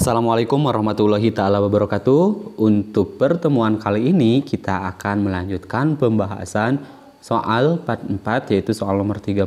Assalamualaikum warahmatullahi taala wabarakatuh. Untuk pertemuan kali ini kita akan melanjutkan pembahasan soal part 4 yaitu soal nomor 31.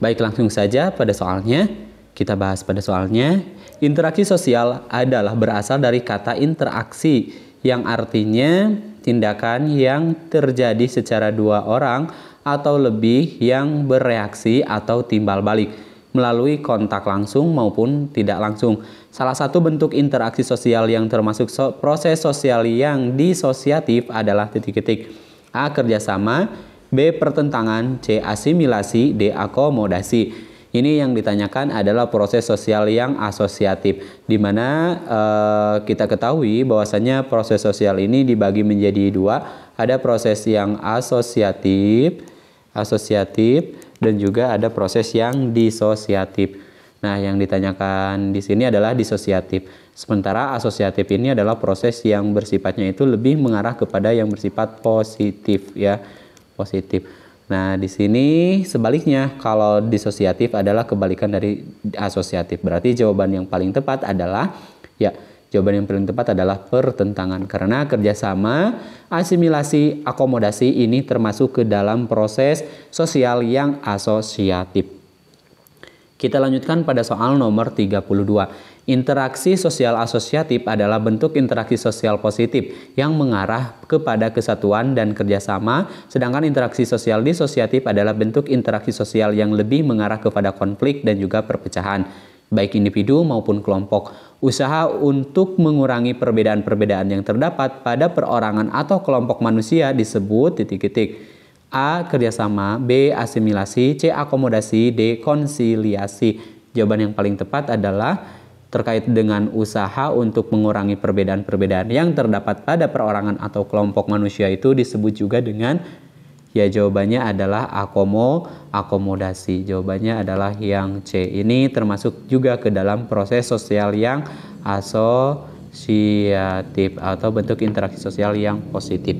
Baik, langsung saja pada soalnya. Kita bahas pada soalnya. Interaksi sosial adalah berasal dari kata interaksi yang artinya tindakan yang terjadi secara dua orang atau lebih yang bereaksi atau timbal balik melalui kontak langsung maupun tidak langsung. Salah satu bentuk interaksi sosial yang termasuk proses sosial yang disosiatif adalah titik-titik. A. Kerjasama, B. Pertentangan, C. Asimilasi, D. Akomodasi. Ini yang ditanyakan adalah proses sosial yang asosiatif, di mana kita ketahui bahwasanya proses sosial ini dibagi menjadi dua. Ada proses yang asosiatif, dan juga ada proses yang disosiatif. Nah, yang ditanyakan di sini adalah disosiatif. Sementara asosiatif ini adalah proses yang bersifatnya itu lebih mengarah kepada yang bersifat positif ya, positif. Nah, di sini sebaliknya, kalau disosiatif adalah kebalikan dari asosiatif. Berarti jawaban yang paling tepat adalah pertentangan, karena kerjasama, asimilasi, akomodasi ini termasuk ke dalam proses sosial yang asosiatif. Kita lanjutkan pada soal nomor 32. Interaksi sosial asosiatif adalah bentuk interaksi sosial positif yang mengarah kepada kesatuan dan kerjasama, sedangkan interaksi sosial disosiatif adalah bentuk interaksi sosial yang lebih mengarah kepada konflik dan juga perpecahan, baik individu maupun kelompok. Usaha untuk mengurangi perbedaan-perbedaan yang terdapat pada perorangan atau kelompok manusia disebut titik-titik. A. Kerjasama, B. Asimilasi, C. Akomodasi, D. Konsiliasi. Jawaban yang paling tepat adalah terkait dengan usaha untuk mengurangi perbedaan-perbedaan yang terdapat pada perorangan atau kelompok manusia itu disebut juga dengan, jawabannya adalah akomodasi. Jawabannya adalah yang C. Ini termasuk juga ke dalam proses sosial yang asosiatif atau bentuk interaksi sosial yang positif.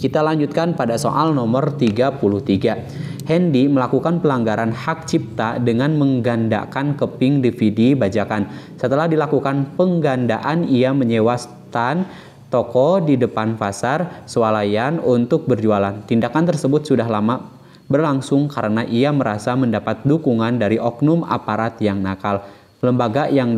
Kita lanjutkan pada soal nomor 33. Hendy melakukan pelanggaran hak cipta dengan menggandakan keping DVD bajakan. Setelah dilakukan penggandaan, ia menyewa stand toko di depan pasar swalayan untuk berjualan. Tindakan tersebut sudah lama berlangsung karena ia merasa mendapat dukungan dari oknum aparat yang nakal. Lembaga yang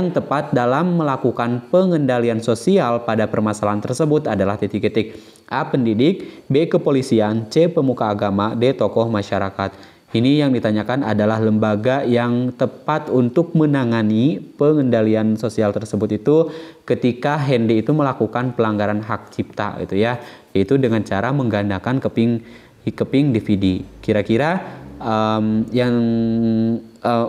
tepat dalam melakukan pengendalian sosial pada permasalahan tersebut adalah titik-titik. A. Pendidik, B. Kepolisian, C. Pemuka agama, D. Tokoh masyarakat. Ini yang ditanyakan adalah lembaga yang tepat untuk menangani pengendalian sosial tersebut itu ketika Hendy itu melakukan pelanggaran hak cipta gitu ya, yaitu dengan cara menggandakan keping DVD. Kira-kira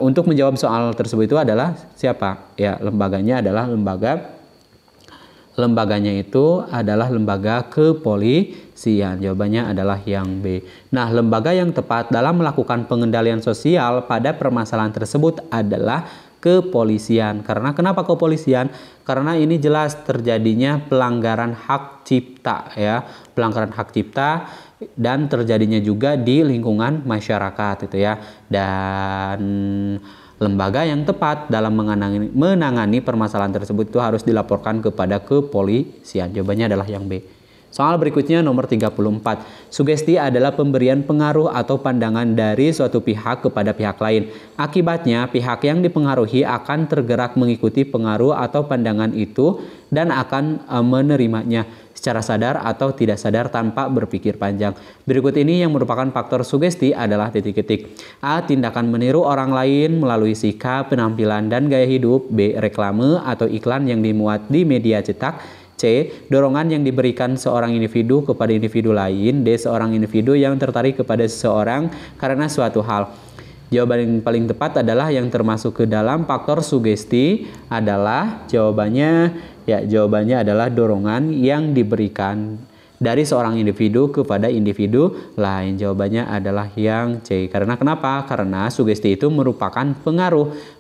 untuk menjawab soal tersebut itu adalah siapa? Ya, lembaganya adalah lembaganya itu adalah lembaga kepolisian. Jawabannya adalah yang B. Nah, lembaga yang tepat dalam melakukan pengendalian sosial pada permasalahan tersebut adalah kepolisian. Karena kenapa kepolisian? Karena ini jelas terjadinya pelanggaran hak cipta ya, pelanggaran hak cipta dan terjadinya juga di lingkungan masyarakat itu ya. Dan lembaga yang tepat dalam menangani permasalahan tersebut itu harus dilaporkan kepada kepolisian. Jawabannya adalah yang B. Soal berikutnya nomor 34. Sugesti adalah pemberian pengaruh atau pandangan dari suatu pihak kepada pihak lain. Akibatnya pihak yang dipengaruhi akan tergerak mengikuti pengaruh atau pandangan itu dan akan menerimanya secara sadar atau tidak sadar tanpa berpikir panjang. Berikut ini yang merupakan faktor sugesti adalah titik-titik. A. Tindakan meniru orang lain melalui sikap, penampilan, dan gaya hidup. B. Reklame atau iklan yang dimuat di media cetak. C. Dorongan yang diberikan seorang individu kepada individu lain. D. Seorang individu yang tertarik kepada seseorang karena suatu hal. Jawaban yang paling tepat adalah yang termasuk ke dalam faktor sugesti adalah jawabannya adalah dorongan yang diberikan dari seorang individu kepada individu lain. Jawabannya adalah yang C. Karena kenapa? Karena sugesti itu merupakan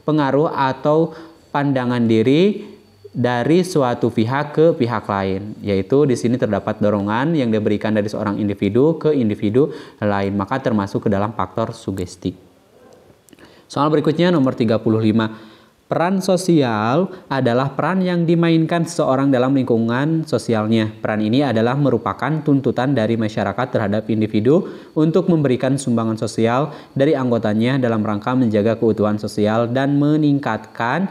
pengaruh atau pandangan diri dari suatu pihak ke pihak lain, yaitu di sini terdapat dorongan yang diberikan dari seorang individu ke individu lain, maka termasuk ke dalam faktor sugesti. Soal berikutnya nomor 35. Peran sosial adalah peran yang dimainkan seseorang dalam lingkungan sosialnya. Peran ini adalah merupakan tuntutan dari masyarakat terhadap individu untuk memberikan sumbangan sosial dari anggotanya dalam rangka menjaga keutuhan sosial dan meningkatkan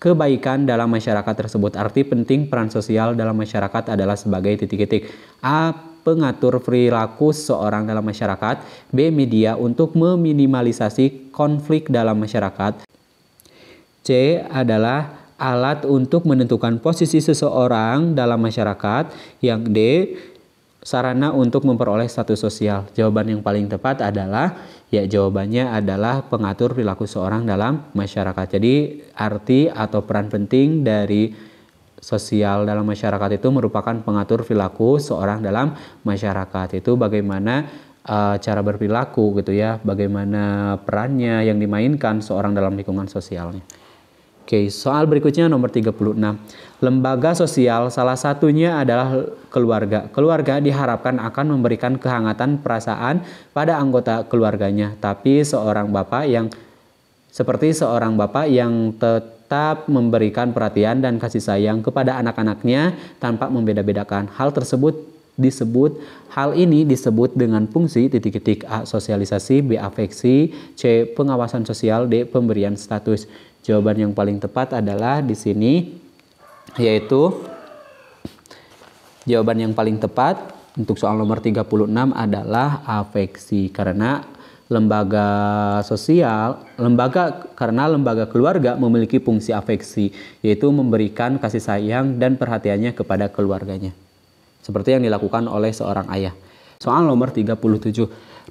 kebaikan dalam masyarakat tersebut. Arti penting peran sosial dalam masyarakat adalah sebagai titik-titik. A. Pengatur perilaku seseorang dalam masyarakat. B. Media untuk meminimalisasi konflik dalam masyarakat. C adalah alat untuk menentukan posisi seseorang dalam masyarakat. Yang D, sarana untuk memperoleh status sosial. Jawaban yang paling tepat adalah, ya jawabannya adalah pengatur perilaku seseorang dalam masyarakat. Jadi arti atau peran penting dari sosial dalam masyarakat itu merupakan pengatur perilaku seseorang dalam masyarakat. Itu bagaimana cara berperilaku gitu ya, bagaimana perannya yang dimainkan seorang dalam lingkungan sosialnya. Oke, soal berikutnya nomor 36. Lembaga sosial salah satunya adalah keluarga. Keluarga diharapkan akan memberikan kehangatan perasaan pada anggota keluarganya. Tapi seorang bapak yang tetap memberikan perhatian dan kasih sayang kepada anak-anaknya tanpa membeda-bedakan. Hal ini disebut dengan fungsi titik-titik. A. Sosialisasi, B. Afeksi, C. Pengawasan sosial, D. Pemberian status. Jawaban yang paling tepat adalah di sini, yaitu jawaban yang paling tepat untuk soal nomor 36 adalah afeksi. Karena lembaga keluarga memiliki fungsi afeksi, yaitu memberikan kasih sayang dan perhatiannya kepada keluarganya, seperti yang dilakukan oleh seorang ayah. Soal nomor 37.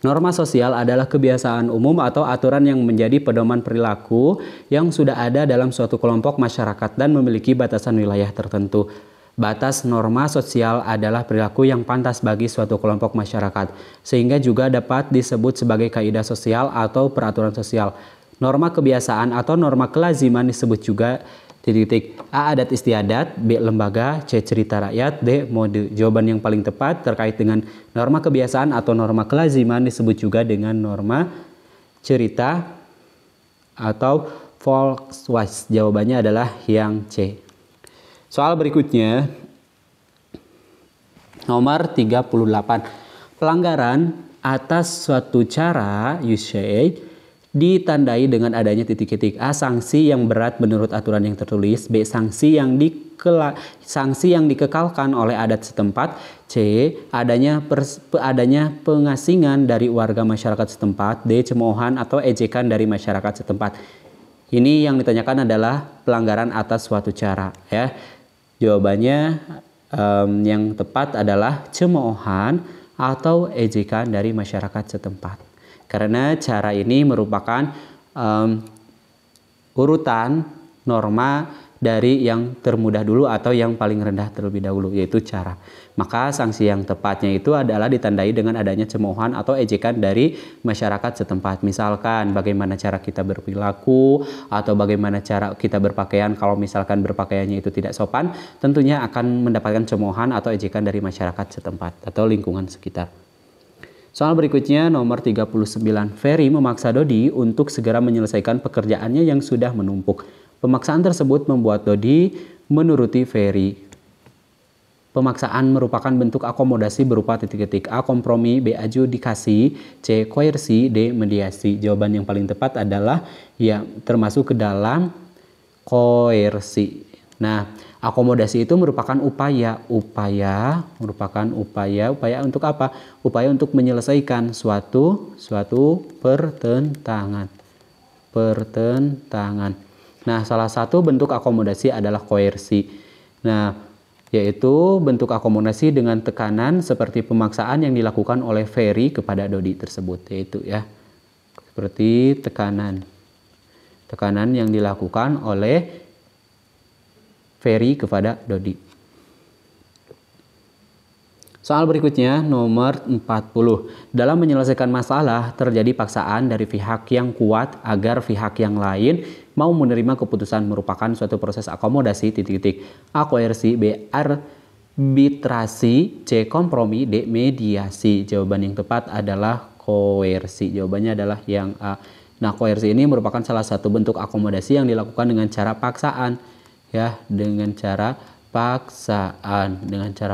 Norma sosial adalah kebiasaan umum atau aturan yang menjadi pedoman perilaku yang sudah ada dalam suatu kelompok masyarakat dan memiliki batasan wilayah tertentu. Batas norma sosial adalah perilaku yang pantas bagi suatu kelompok masyarakat, sehingga juga dapat disebut sebagai kaidah sosial atau peraturan sosial. Norma kebiasaan atau norma kelaziman disebut juga titik-titik. A. Adat istiadat, B. Lembaga, C. Cerita rakyat, D. Mode. Jawaban yang paling tepat terkait dengan norma kebiasaan atau norma kelaziman disebut juga dengan norma cerita atau Volkswagen. Jawabannya adalah yang C. Soal berikutnya nomor 38. Pelanggaran atas suatu cara usage ditandai dengan adanya titik-titik. A. Sanksi yang berat menurut aturan yang tertulis. B. Sanksi yang dikekalkan oleh adat setempat. C. Adanya pengasingan dari warga masyarakat setempat. D. Cemoohan atau ejekan dari masyarakat setempat. Ini yang ditanyakan adalah pelanggaran atas suatu cara, ya. Jawabannya yang tepat adalah cemoohan atau ejekan dari masyarakat setempat. Karena cara ini merupakan urutan norma dari yang termudah dulu atau yang paling rendah terlebih dahulu, yaitu cara. Maka sanksi yang tepatnya itu adalah ditandai dengan adanya cemoohan atau ejekan dari masyarakat setempat. Misalkan bagaimana cara kita berperilaku atau bagaimana cara kita berpakaian. Kalau misalkan berpakaiannya itu tidak sopan, tentunya akan mendapatkan cemoohan atau ejekan dari masyarakat setempat atau lingkungan sekitar. Soal berikutnya nomor 39. Ferry memaksa Dodi untuk segera menyelesaikan pekerjaannya yang sudah menumpuk. Pemaksaan tersebut membuat Dodi menuruti Ferry. Pemaksaan merupakan bentuk akomodasi berupa titik-titik. A. Kompromi, B. Adjudikasi, C. Koersi, D. Mediasi. Jawaban yang paling tepat adalah ya termasuk ke dalam koersi. Nah, akomodasi itu merupakan upaya untuk apa? Upaya untuk menyelesaikan suatu pertentangan. Nah, salah satu bentuk akomodasi adalah koersi. Nah, yaitu bentuk akomodasi dengan tekanan seperti pemaksaan yang dilakukan oleh Ferry kepada Dodi tersebut, yaitu ya seperti tekanan yang dilakukan oleh Ferry kepada Dodi. Soal berikutnya nomor 40. Dalam menyelesaikan masalah terjadi paksaan dari pihak yang kuat agar pihak yang lain mau menerima keputusan merupakan suatu proses akomodasi titik-titik. A. Koersi, B. Arbitrasi, C. Kompromi, D. Mediasi. Jawaban yang tepat adalah koersi. Jawabannya adalah yang A. Nah, koersi ini merupakan salah satu bentuk akomodasi yang dilakukan dengan cara paksaan, ya, dengan cara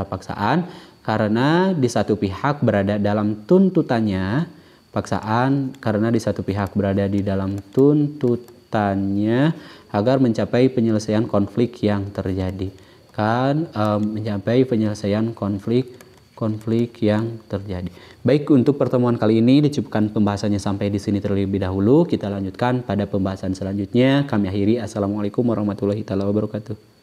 paksaan, karena di satu pihak berada dalam tuntutannya, paksaan karena di satu pihak berada di dalam tuntutannya agar mencapai penyelesaian konflik yang terjadi, mencapai penyelesaian konflik yang terjadi. Baik, untuk pertemuan kali ini dicukupkan pembahasannya sampai di sini terlebih dahulu. Kita lanjutkan pada pembahasan selanjutnya. Kami akhiri. Assalamualaikum warahmatullahi wabarakatuh.